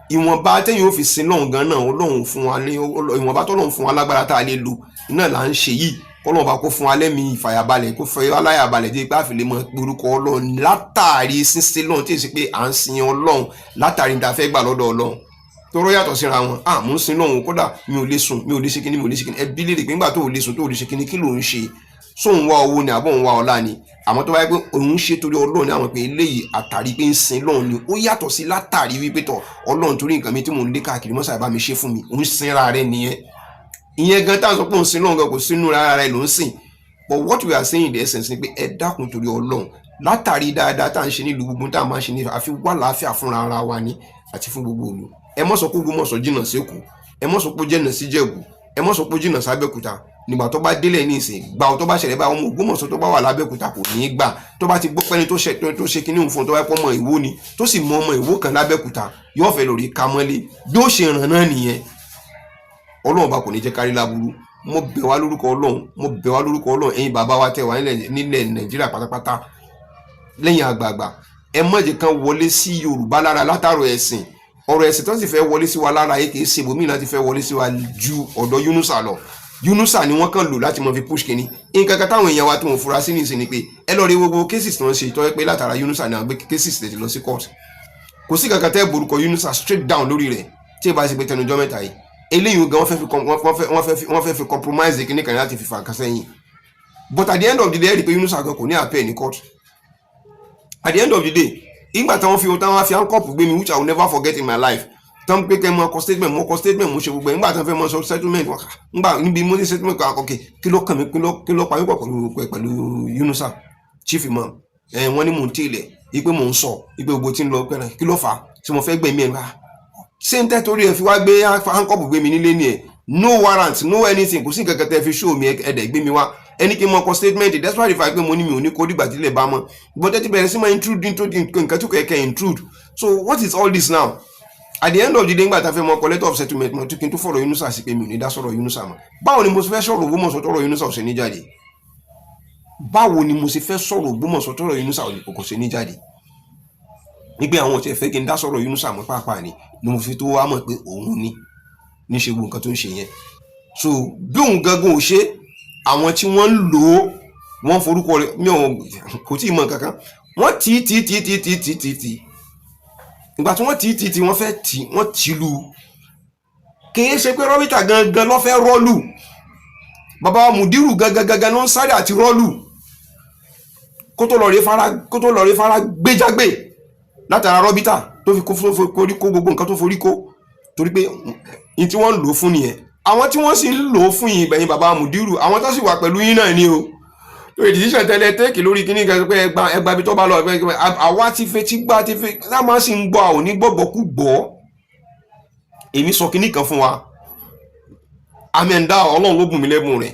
ìwọ̀nba tẹ́yìn ó fi sin lọ́hùn gan náà Ọlọ́run fún wa ìwọ̀nba tọ́lọ́run fún wa lágbára tá a lè lò náà là ń ṣe yìí kọ́lọ́n bá kó fún wa lẹ́mìí ìfàyàbalẹ̀ kó fẹ́ aláyàbalẹ̀ dé pé àfìlẹ́ mọ́ orúkọ Ọlọ́run látàrí sínsìn lọ́hùn tí èsì pé à ń sin Ọlọ́run látàrí ní ta fẹ́ gbà lọ́dọ̀ Ọlọ́run tọrọ yàtọ̀ síra wọn mò ń sin lọ́hùn kódà mi ò lè sùn mi ò lè ṣe kíní ẹbí lè pé nígbà tó ò lè sùn tó ò lè ṣe kíní kí ló ń ṣe sóun wá owó ni àbọ̀ ń wá ọlá ni àmọ́ tó bá yẹ pé òun ṣe torí Ọlọ́run ní àwọn pé eléyìí àtàrí pé ń sin lọ́hùn ni ó yàtọ̀ sí látàrí wípé tọ̀ Ọlọ́run torí nǹkan mi tí mò ń lé káàkiri mọ́sàá bá mi ṣe fún mi òun sinra rẹ nìyẹn ìyẹn gan tá à ń sọ pé òun sin lọ́hùn gan kò sínú rárá rẹ ló ń sìn but what we are saying in the essence ni pé ẹ dákun torí Ọlọ́run látàrí dáadáa tá à ń ṣe nílùú gbogbo tá à máa ń ṣe ní àfi wà láàfíà fúnra ara wa ni àti fún gbogbo òlu ẹ mọ́ sọ pé Ògbómọ̀ṣọ́ jìnnà sékù ẹ mọ́ sọ pé jìnnà sí Jẹ̀bú ẹ mọ́ sọ pé jìnnà sábẹ́kúta nígbà tó bá délẹ̀ ní ìsìn gbà tó bá ṣẹlẹ̀ bá ọmọ Ògbómọ̀ṣọ́ tó bá wà lábẹ́kúta kò ní í gbà tó bá ti gbọ́ pẹ́ni tó ṣe kinní fún tó bá pọ́ ọmọ Ìwó ni tó sì mọ ọmọ Ìwó kan lábẹ́kúta yóò fẹ́ lórí ka mọ́lé bí ó ṣe ràn náà nìyẹn Ọlọ́run bá kò ní jẹ́ kárí láburú mo bẹ̀ wá lórúkọ Ọlọ́run ẹ̀yin bàbá wa tẹ̀ wá nílẹ̀ Nàìjíríà pátápátá lẹ́yìn àgbààgbà ẹ má jẹ́ kan wọlé sí Yorùbá lára látàrọ ẹ̀sìn ọ̀rọ̀ ẹ̀sìn tó sì fẹ́ wọlé sí wa lára yìí kì í ṣe ibòmíì láti fẹ́ wọlé sí wa ju ọ̀dọ̀ Yunusa lọ. Yunusa ni wọ́n kàn lò láti mọ fi push kínní. Nǹkan kan táwọn èèyàn wa tó ń fura sí nìsín ni pé ẹ lọ rí gbogbo cases tó ń ṣe ìtọ́jú pé látara Yunusa ni àwọn gbé cases tètè lọ sí court. Kò sí kankan tẹ́ borúkọ Yunusa straight down lórí rẹ̀ tí ì bá ṣe pé tẹnujọ́ mẹ́ta yìí eléyìí gan wọ́n fẹ́ fi compromise kínní kan láti fi fà kan sẹ́yìn. But at the end of the day rí pé Yunusa gan kò ní appeal ní court. At the end of the day ìgbà táwọn fi handcuff gbé mi which I will never forget in my life. Tán pé kẹ́ mọ statement mo ṣe gbogbo nígbà tán fẹ́ mọ sọ settlement nígbà níbi mo ní settlement kan àkọ́kẹ́ kí ló kàn mí kí ló pa mí pọ̀ pẹ̀lú Yunusa chief imam wọ́n ní mò ń tẹ̀lé ipe mò ń sọ ipe gbogbo tí ń lọ pẹ́rẹ́ kí ló fà á tí mo fẹ́ gbẹ̀mí ẹ̀ bá ṣé ń tẹ́ torí ẹ̀ fi wá gbé handcuff gbé mi nílé ni ẹ̀ no warrant no anything kò sí nǹkan kan tẹ́ fi show mi ẹ̀dẹ̀ gbé mi wá ẹni kí n mọ statement despite the fact pé mo ní mi ò ní kó dìgbà tí ilẹ̀ bá mọ́ but ẹ ti bẹ̀rẹ̀ sí máa intrude into nǹkan tó kẹ̀kẹ́ intrude so what is all this now? At the end of the day ngbà tá fẹ́ mọ letter of settlement mo tún kí n tó fọ̀rọ̀ Yunusa sí pé mi ò ní dá sọ̀rọ̀ Yunusa mọ́ báwo ni mo ṣe fẹ́ sọ̀rọ̀ Ògbómọ̀ṣọ́ tọ̀rọ̀ Yunusa ò ṣe ní jáde báwo ni mo ṣe fẹ́ sọ̀rọ̀ Ògbómọ̀ṣọ́ tọ̀rọ̀ Yunusa kò ṣe ní jáde nígbà àwọn tí ẹ fẹ́ kí n dá sọ̀rọ̀ Yunusa mọ́ pàápàá ni mo fi tó wá mọ̀ pé òun ní ṣe gbogbo nǹkan tó ń ṣe yẹn so bí òun gangan ò ṣe àwọn tí wọ́n ń lò ó wọ́n forúkọ rẹ̀ mi ò kò tí ì mọ̀ kankan wọ́n tì ìgbà tí wọ́n tì wọ́n fẹ́ wọ́n tì lù kìí ṣe pé rọ́bìtà gangan ló fẹ́ rọ́ọ̀lù bàbá Mudiru gangan ló ń sáré àti rọ́ọ̀lù kó tó lọ rí fara gbéjágbé látara rọ́bìtà tó fi kó gbogbo nǹkan tó forí kó torí pé ní tí wọ́n ń lò ó fún nìyẹn àwọn tí wọ́n sì ń lò ó fún yìí bẹ̀yìn bàbá Mudiru àwọn tó sì wà pẹ̀lú yín náà ni o lórí decision tẹ́lẹ̀ tẹ́ẹ̀kì lórí kíní kan pé ẹgbà bí tó bá lọ àwa ti fẹ́ tí gbá ti fẹ́ náà máa sì ń gbọ́ àwọn onígbọ̀gbọ̀kú gbọ́ èmi sọ kíní kan fún wa amẹ́ndá Ọlọ́run ló bùn mí lẹ́bùn rẹ̀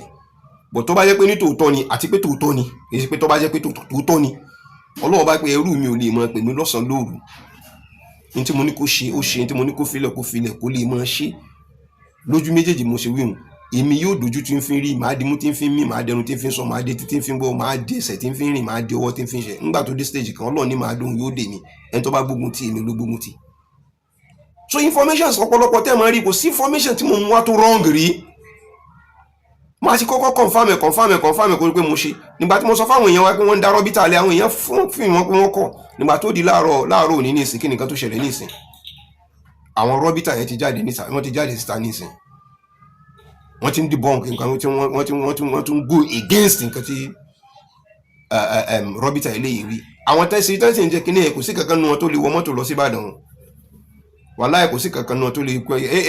bọ̀ tó bá jẹ́ pé ní tòótọ́ ni àti pé tòótọ́ ni kì í ṣe pé tó bá jẹ́ pé tòótọ́ ni Ọlọ́run bá pé ẹrú mi ò lè mọ pè mí lọ́sàn-án lóru ní tí mo ní kó ṣe ó ṣe ní tí mo ní kó filẹ̀ kó lè mọ ṣe lójú méjèèjì mo ṣe wíhùn èmi yóò dojú tí ń fi rí màá di mú tí ń fi mí màá dẹnu tí ń fi sọ màá dé tí ń fi gbọ́ màá dé ẹsẹ̀ tí ń fi rìn màá dé ọwọ́ tí ń fi ṣe nígbà tó dé stage kan Ọlọ́run ní màá dóhun yóò dè mí ẹni tó bá gbógun ti èmi ló gbógun ti. so information ọ̀pọ̀lọpọ̀ tẹ́ máa rí kò sí information tí mo mú wá tó wrong rí máa ti kọ́kọ́ confirm ẹ̀ kó rí pé mo ṣe nígbà tí mo sọ fáwọn èèyàn wa pé wọ́n ń darọ́ bí tàlẹ́ àwọn èèyàn fún wọn pé wọ́n kọ̀ nígbà tó di láàárọ̀ òní ní ìsìn kí nìkan tó ṣẹlẹ̀ ní ìsìn àwọn rọ́bìtà yẹn ti jáde síta ní ìsìn wọ́n ti ń debunk nǹkan wọ́n tún go against nǹkan tí rọ́bìtà eléyìí rí àwọn tẹ́sí ń jẹ́ kíní ẹ̀ kò sí kankan nu wọn tó lè wọ mọ́tò lọ sí Ìbàdàn wàláhì kò sí kankan nu wọn tó lè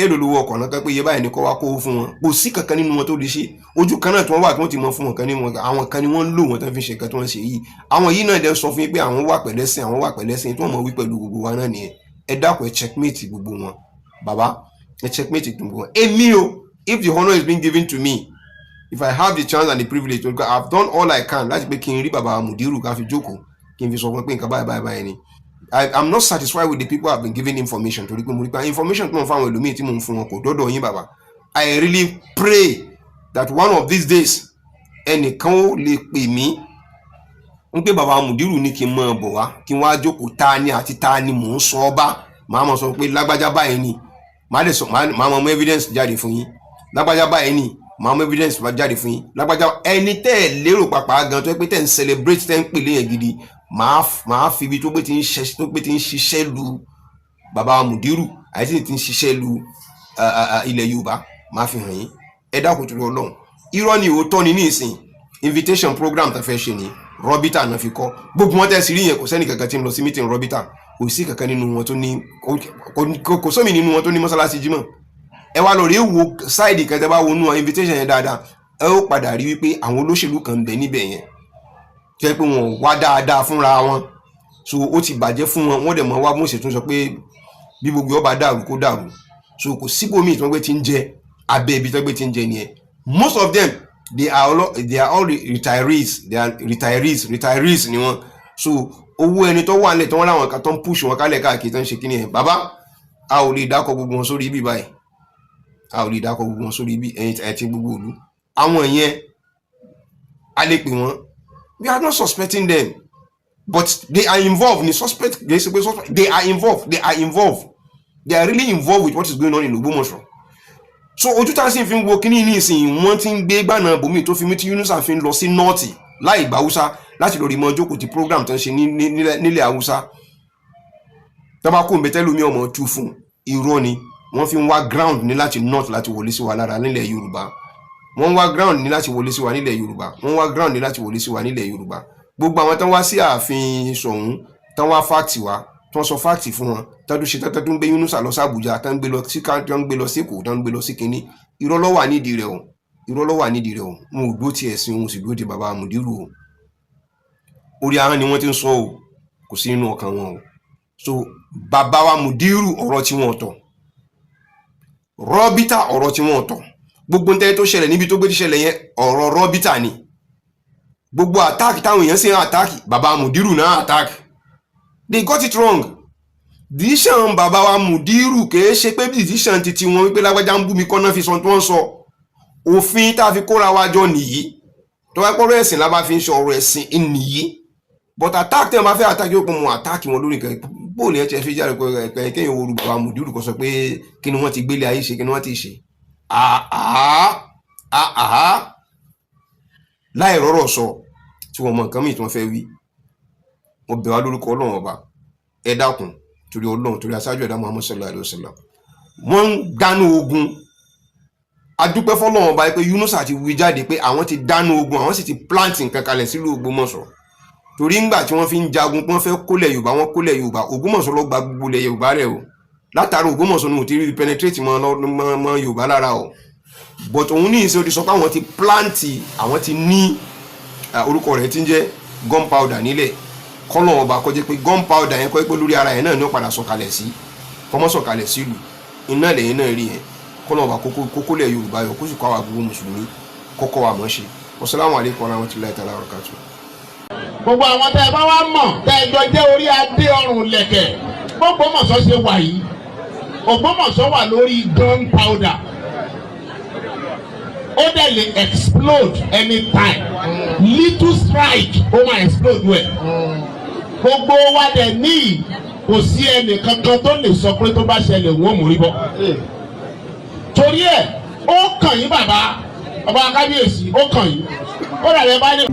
èlò lówó ọkọ̀ náà pé iye báyìí ni kọ́ wá kó fún wọn kò sí kankan nínú wọn tó lè ṣe ojú kan náà tí wọ́n wà tí wọ́n ti mọ fún wọn kan ní wọn àwọn kan ni wọ́n ń lò wọ́n tó fi ṣe nǹkan tí wọ́n ṣe yìí àwọn yìí náà dẹ̀ sọ fún yín pé àwọn wà pẹ̀lẹ́sìn tí wọ́n mọ̀ wí pẹ̀lú gbogbo wa náà nìyẹn ẹ dákun ẹ checkmate gbogbo wọn bàbá ẹ checkmate gbogbo wọn èmi o if the honour is being given to me if I have the chance and the privilege to I have done all I can láti pé kí n rí bàbá Mudiru ká fi jókòó kí n fi sọ fún pé nǹkan báyìí ni I am not satisfied with the people I have been giving information torí pé mo rí pé information tí mo fáwọn ẹlòmíì tí mo ń fún wọn kò dọ́dọ̀ yín bàbá I really pray that one of these days ẹnìkan ó lè pè mí ń pé bàbá Mudiru ní kí n mọ̀ bọ̀ wá kí n wá jókòó ta ni mò ń sọ ọ́ bá màá mọ̀ sọ pé lágbájá báyìí ni màá mọ̀ evidence jáde fún yín lágbájá báyìí ni màá mọ̀ evidence jáde fún yín lágbájá ẹni tẹ́ ẹ̀ lérò pàpà gan tó yẹ pé tẹ́ ń celebrate tẹ́ ń pè léyìn gidi màá fi ibi tó pé ti ń ṣiṣẹ́ lu bàbá Mudiru àti ti ń ṣiṣẹ́ lu ilẹ̀ Yorùbá màá fi hàn yín ẹ dákun tó lọ Ọlọ́run irọ́ ni òótọ́ ni ní ìsìn invitation program tá fẹ́ ṣe ni rọ́bìtà náà fi kọ́ gbogbo wọn tẹ́ sí rí yẹn kò sẹ́ni kankan tí ń lọ sí meeting rọ́bìtà kò sí kankan nínú wọn tó ní kò sómi nínú wọn tó ní mọ́sálásí jímọ̀ ẹ wá lọ rí wo sáìdì kan tẹ́ bá wọnú invitation yẹn dáadáa ẹ ó padà rí wípé àwọn olóṣèlú kan ń bẹ níbẹ̀ yẹn jẹ́ pé wọn wá dáadáa fúnra wọn so ó ti bàjẹ́ fún wọn wọ́n dẹ̀ mọ́ wá mú ìṣètò sọ pé bí gbogbo ọba dàrú kó dàrú so kò síbòmíì tí wọ́n gbé ti ń jẹ abẹ́ ibi tí wọ́n gbé ti ń jẹ nìyẹn most of them they are all retirees ni wọ́n so owó ẹni tó wà nílẹ̀ tó wọ́n láwọn kan tó ń push wọn kálẹ̀ káàkiri tó ń ṣe kíní ẹ̀ bàbá a ò lè dákọ̀ gbogbo wọn sórí ibi báyìí ẹ̀yìn àti gbogbo òlu àwọn yẹn a lè pè wọ́n we are not suspecting them but they are involved ni suspect they are involved they are really involved with what is going on in Ògbómọ̀ṣọ́. So ojú tá a sì fi ń wo kíní ní ìsìn wọ́n ti ń gbé gbàna bòmí tó fi mí tí Yunusa fi ń lọ sí nọ́ọ̀tì láì gba Haúsá láti lọ rí mọ́ jókòó ti program tó ń ṣe nílẹ̀ Haúsá. Tọ́ba kó mbẹ́tẹ́lómi ọmọ tú fún irọ́ ni wọ́n fi ń wá ground ní láti north láti wọlé sí wa lára nílẹ̀ Yorùbá. Wọ́n wá ground ní láti wọlé sí wa nílẹ̀ Yorùbá. Wọ́n wá ground ní láti wọlé sí wa nílẹ̀ Yorùbá. Gbogbo àwọn tán wá sí ààfin Ṣọ̀ún tán wá fáàtì wá tán sọ fáàtì fún wọn tán tó ṣe tán tó ń gbé Yunusa lọ sí Àbújá tán ń gbé lọ sí Èkó tán ń gbé lọ sí kínní irọ́ ló wà nídìí rẹ̀ o irọ́ ló wà nídìí rẹ̀ o wọn ò dúró ti ẹ̀sìn wọn ò sì dúró ti bàbá Mùdírù o orí ahọ́n ni wọ́n ti ń sọ o kò sí nínú ọkàn wọn o so bàbá wa Mùdírù ọ̀rọ̀ tí wọ́n tọ̀ Rọ́bítà ọ̀rọ̀ tí wọ́n tọ̀ gbogbo ń tẹ́ tó ṣẹlẹ̀ níbi tó gbé ti ṣẹlẹ̀ yẹn ọ̀rọ̀ Rọ́bítà ni gbogbo attack táwọn èèyàn sì ń attack bàbá Mùdírù náà attack they got it wrong decision bàbá wa Mùdírù kìí ṣe pé decision titi wọn wípé lágbájá ń bú mi kọ́nà fi sọ tí wọ́n sọ òfin tá a fi kóra wa jọ nìyí tó wá pọ́rọ̀ ẹ̀sìn lábá fi ń ṣe ọ̀rọ̀ ẹ̀sìn nìyí but attack tí wọ́n bá fẹ́ attack yóò pọ̀ mọ́ attack wọn lórí nǹkan bóòlù ẹ̀ fi jáde pé kéèyàn wo bàbá Mùdírù kó sọ pé kí ni wọ́n ti gbélé ayé ṣe kí ni wọ́n ti ṣe láì rọ́rọ̀ sọ tí wọ́n mọ nǹkan mìíràn tí wọ́n fẹ́ wí wọ́n bẹ̀ wá lórúkọ Ọlọ́run ọba ẹ dákun torí Ọlọ́run torí aṣáájú ẹ̀dá Muhammad sallallahu alaihi wasallam wọ́n ń dánú ogun adúpẹ́ fọ́lọ́run ọba pé Yunusa ti wí jáde pé àwọn ti dánú ogun àwọn sì ti plant nǹkan kalẹ̀ sílùú Ògbómọ̀ṣọ́ torí ńgbà tí wọ́n fi ń jagun pé wọ́n fẹ́ kólẹ̀ Yorùbá wọ́n kólẹ̀ Yorùbá Ògbómọ̀ṣọ́ ló gba gbogbo ilẹ̀ Yorùbá rẹ̀ o látàrí Ògbómọ̀ṣọ́ ni wọ́n ti rí penetrate mọ́ Yorùbá lára o but òun ní ìṣe ó ti sọ pé àwọn ti plant àwọn ti ní orúkọ rẹ̀ ti ń jẹ́ gunpowder nílẹ̀ kọ́lọ̀ ọba kọjá pé gunpowder yẹn kọ́ pé lórí ara yẹn náà ní ó padà sọ̀kalẹ̀ sí kọ́mọ́ sọ̀kalẹ̀ sí ìlú iná lẹ́yìn náà rí yẹn kọ́lọ̀ ọba kókó lẹ̀ Yorùbá yọ kó sì kọ́ àwọn gbogbo mùsùlùmí kọ́kọ́ wa mọ̀ ṣe wassalamu alaikum warahmatullahi ta'ala wabarakatuh. gbogbo àwọn tẹ́ ẹ bá wá mọ̀ tẹ́ ẹ jọ jẹ́ orí adé ọrùn lẹ̀kẹ̀ Ògbómọ̀ṣọ́ ṣe wà yìí Ògbómọ̀ṣọ́ wà lórí gunpowder ó dẹ̀ lè explode anytime little strike ó máa explode wẹ̀ gbogbo wa dẹ̀ ní kò sí ẹnì kankan tó lè sọ pé tó bá ṣẹlẹ̀ wọ́n mú rí bọ́ torí ẹ̀ ó kàn yín bàbá ọba kábíyèsí ó kàn yín ó rà lẹ́ bá ní.